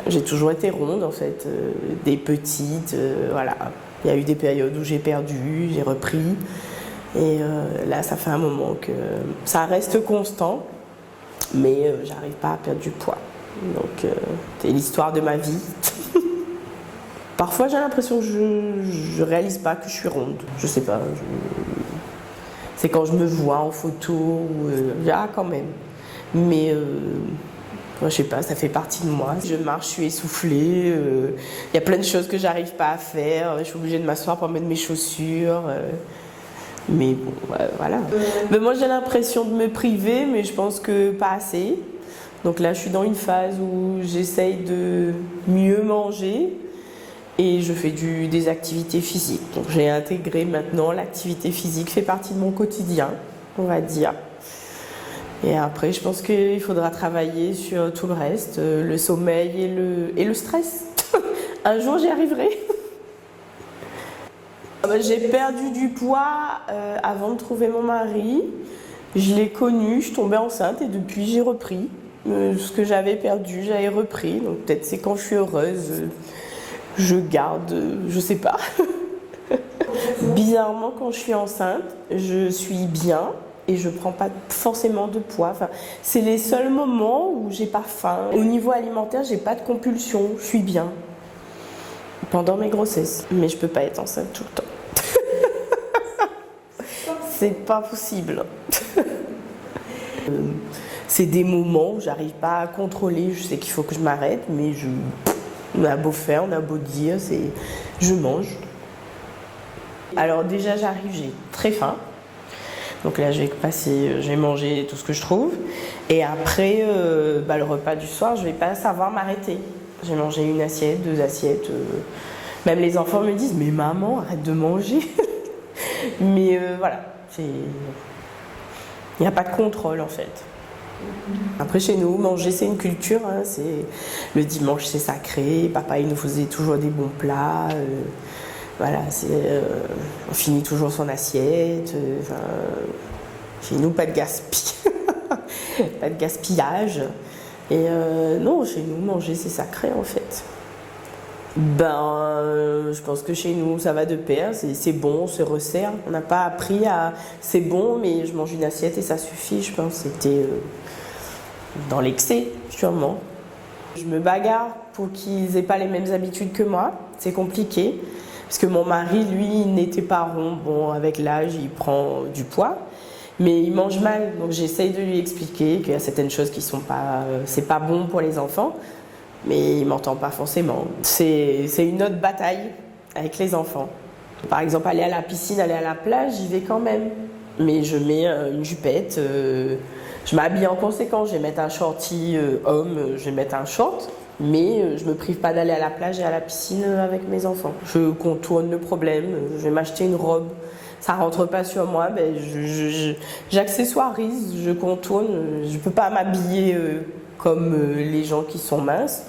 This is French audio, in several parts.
J'ai toujours été ronde en fait, des petites, voilà. Il y a eu des périodes où j'ai perdu, j'ai repris. Et là, ça fait un moment que ça reste constant, mais j'arrive pas à perdre du poids. Donc, c'est l'histoire de ma vie. Parfois, j'ai l'impression que je réalise pas que je suis ronde. Je sais pas. C'est quand je me vois en photo, ah quand même. Mais je sais pas, ça fait partie de moi. Je marche, je suis essoufflée. Il y a plein de choses que j'arrive pas à faire. Je suis obligée de m'asseoir pour mettre mes chaussures. Mais bon, voilà. Mais moi, j'ai l'impression de me priver, mais je pense que pas assez. Donc là, je suis dans une phase où j'essaye de mieux manger et je fais des activités physiques. Donc j'ai intégré maintenant l'activité physique, fait partie de mon quotidien, on va dire. Et après, je pense qu'il faudra travailler sur tout le reste, le sommeil et le stress. Un jour, j'y arriverai. J'ai perdu du poids avant de trouver mon mari. Je l'ai connu, je tombais enceinte et depuis, j'ai repris. Ce que j'avais perdu, j'avais repris. Donc peut-être c'est quand je suis heureuse, je garde, je sais pas. Bizarrement, quand je suis enceinte, je suis bien et je prends pas forcément de poids. Enfin, c'est les seuls moments où j'ai pas faim. Au niveau alimentaire, j'ai pas de compulsion, je suis bien. Pendant mes grossesses. Mais je peux pas être enceinte tout le temps. C'est pas possible. C'est des moments où j'arrive pas à contrôler, je sais qu'il faut que je m'arrête, mais on a beau faire, on a beau dire, je mange. Alors déjà j'arrive, j'ai très faim. Donc là je vais manger tout ce que je trouve. Et après, le repas du soir, je vais pas savoir m'arrêter. J'ai mangé une assiette, 2 assiettes. Même les enfants me disent, mais maman, arrête de manger. Mais voilà, il n'y a pas de contrôle en fait. Après chez nous, manger c'est une culture, hein, le dimanche c'est sacré, papa il nous faisait toujours des bons plats, voilà, on finit toujours son assiette, chez nous pas de pas de gaspillage, et non, chez nous manger c'est sacré en fait. Je pense que chez nous ça va de pair, c'est bon, on se resserre, on n'a pas appris à c'est bon mais je mange une assiette et ça suffit, je pense que c'était dans l'excès sûrement. Je me bagarre pour qu'ils n'aient pas les mêmes habitudes que moi, c'est compliqué parce que mon mari lui n'était pas rond, bon avec l'âge il prend du poids mais il mange mal, donc j'essaye de lui expliquer qu'il y a certaines choses qui sont pas, c'est pas bon pour les enfants. Mais il ne m'entend pas forcément. C'est une autre bataille avec les enfants. Par exemple, aller à la piscine, aller à la plage, j'y vais quand même. Mais je mets une jupette, je m'habille en conséquence. Je vais mettre un shorty homme, je vais mettre un short. Mais je ne me prive pas d'aller à la plage et à la piscine avec mes enfants. Je contourne le problème, je vais m'acheter une robe. Ça ne rentre pas sur moi, j'accessoirise, je contourne. Je ne peux pas m'habiller comme les gens qui sont minces.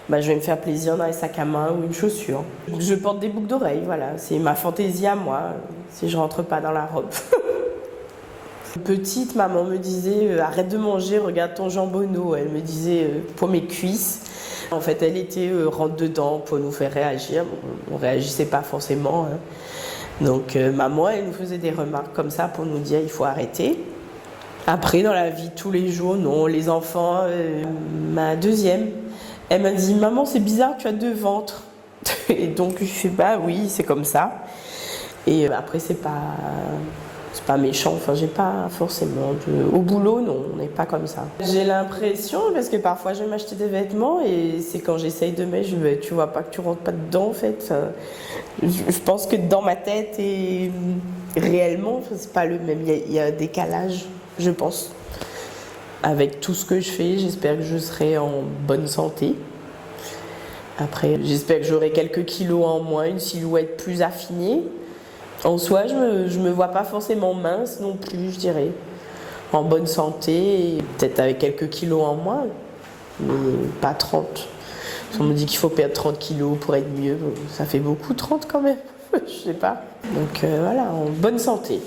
Je vais me faire plaisir dans les sacs à main ou une chaussure. Je porte des boucles d'oreilles, voilà, c'est ma fantaisie à moi, si je rentre pas dans la robe. Petite, maman me disait arrête de manger, regarde ton jambonneau. Elle me disait pour mes cuisses. En fait, elle était rentre dedans pour nous faire réagir. On réagissait pas forcément. Hein. Donc maman, elle nous faisait des remarques comme ça pour nous dire il faut arrêter. Après, dans la vie de tous les jours, non, les enfants, ma deuxième, elle m'a dit « Maman, c'est bizarre, tu as 2 ventres. » Et donc, je fais « Bah oui, c'est comme ça. » Et après, c'est pas méchant, enfin, j'ai pas forcément Au boulot, non, on n'est pas comme ça. J'ai l'impression, parce que parfois, je vais m'acheter des vêtements et c'est quand j'essaye de mettre, tu vois pas que tu rentres pas dedans, en fait. Je pense que dans ma tête et réellement, c'est pas le même, il y a un décalage. Je pense. Avec tout ce que je fais, j'espère que je serai en bonne santé. Après, j'espère que j'aurai quelques kilos en moins, une silhouette plus affinée. En soi, je me vois pas forcément mince non plus, je dirais. En bonne santé, peut-être avec quelques kilos en moins, mais pas 30. On me dit qu'il faut perdre 30 kilos pour être mieux. Ça fait beaucoup, 30 quand même. Je sais pas. Donc voilà, en bonne santé.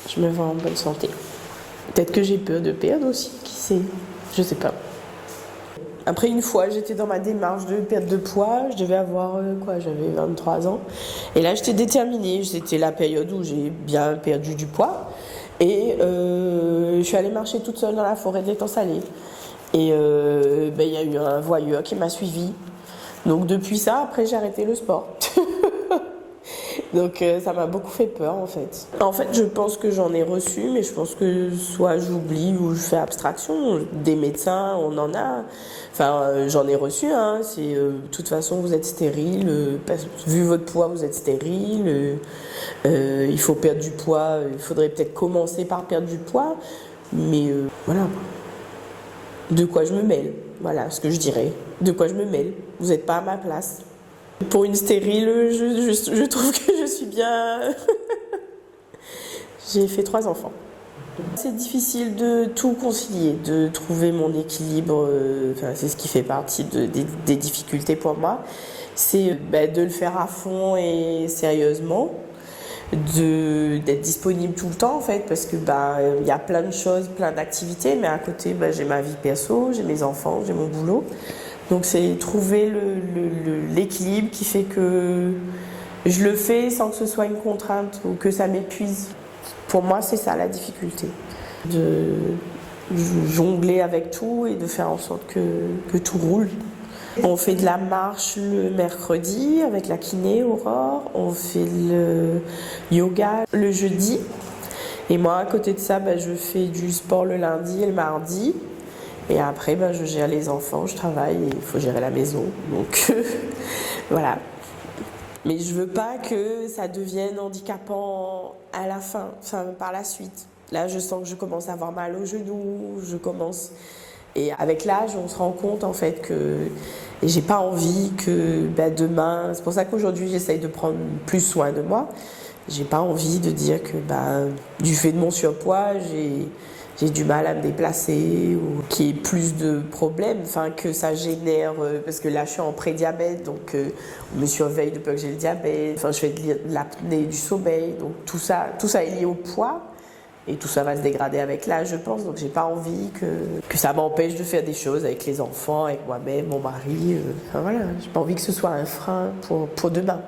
Je me vois en bonne santé. Peut-être que j'ai peur de perdre aussi, qui sait, je sais pas. Après, une fois, j'étais dans ma démarche de perte de poids. Je devais avoir, j'avais 23 ans. Et là, j'étais déterminée. C'était la période où j'ai bien perdu du poids. Et je suis allée marcher toute seule dans la forêt de l'étang salé. Et il y a eu un voyeur qui m'a suivie. Donc depuis ça, après, j'ai arrêté le sport. Donc ça m'a beaucoup fait peur en fait. En fait, je pense que j'en ai reçu, mais je pense que soit j'oublie ou je fais abstraction. Des médecins, on en a. Enfin, j'en ai reçu. C'est de toute façon, vous êtes stérile. Vu votre poids, vous êtes stérile. Il faut perdre du poids. Il faudrait peut-être commencer par perdre du poids. Mais voilà. De quoi je me mêle. Voilà ce que je dirais. De quoi je me mêle. Vous n'êtes pas à ma place. Pour une stérile, je trouve que je suis bien. J'ai fait 3 enfants. C'est difficile de tout concilier, de trouver mon équilibre. C'est ce qui fait partie des difficultés pour moi. C'est de le faire à fond et sérieusement, d'être disponible tout le temps en fait, parce que y a plein de choses, plein d'activités, mais à côté j'ai ma vie perso, j'ai mes enfants, j'ai mon boulot. Donc c'est trouver l'équilibre qui fait que je le fais sans que ce soit une contrainte ou que ça m'épuise. Pour moi, c'est ça la difficulté. De jongler avec tout et de faire en sorte que tout roule. On fait de la marche le mercredi avec la kiné Aurore. On fait le yoga le jeudi. Et moi, à côté de ça, je fais du sport le lundi et le mardi. Et après, je gère les enfants, je travaille et il faut gérer la maison. Donc, voilà. Mais je veux pas que ça devienne handicapant à la fin, par la suite. Là, je sens que je commence à avoir mal aux genoux, Et avec l'âge, on se rend compte en fait que j'ai pas envie que demain... C'est pour ça qu'aujourd'hui, j'essaye de prendre plus soin de moi. J'ai pas envie de dire que du fait de mon surpoids, j'ai du mal à me déplacer ou qu'il y ait plus de problèmes, que ça génère, parce que là je suis en prédiabète, donc on me surveille depuis que j'ai le diabète, je fais de l'apnée du sommeil, donc tout ça est lié au poids et tout ça va se dégrader avec l'âge je pense, donc j'ai pas envie que ça m'empêche de faire des choses avec les enfants, avec moi-même, mon mari, voilà, j'ai pas envie que ce soit un frein pour demain.